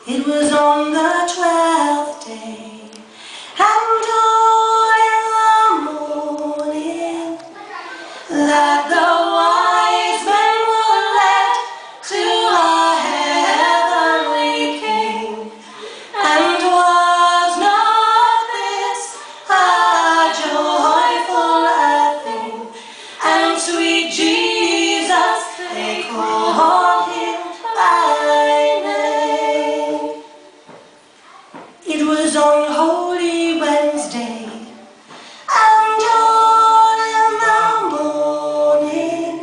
It was on the 12th day, and all in the morning, that the wise men were led to a heavenly King. And was not this a joyful thing? And sweet Jesus, they called him by name. It was on Holy Wednesday, and all in the morning,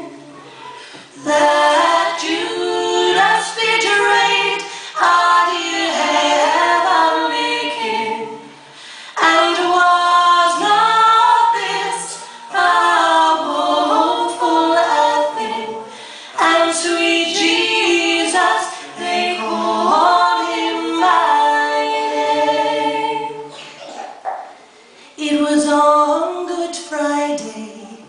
that Judas betrayed our dear heavenly King. And was not this a woeful thing? And sweet Jesus, they called him by name. It was on Good Friday,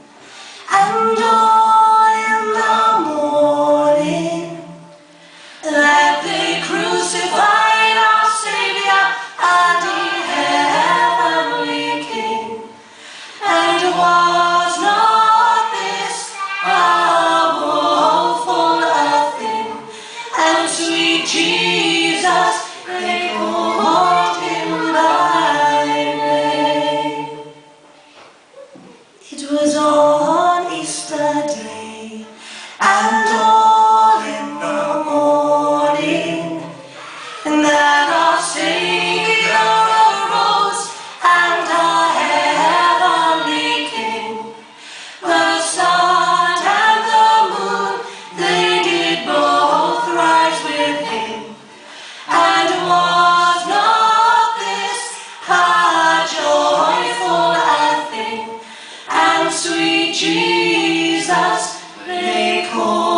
and all in the morning, that they crucified our Savior, our dear heavenly King. And was not this a woeful thing? And sweet Jesus, they called him by name. It was on Easter Day, and all in the morning, and that our Savior arose, and our heavenly King. The sun and the moon, they did both rise with him. And was not this a joyful thing? And sweet Jesus, they call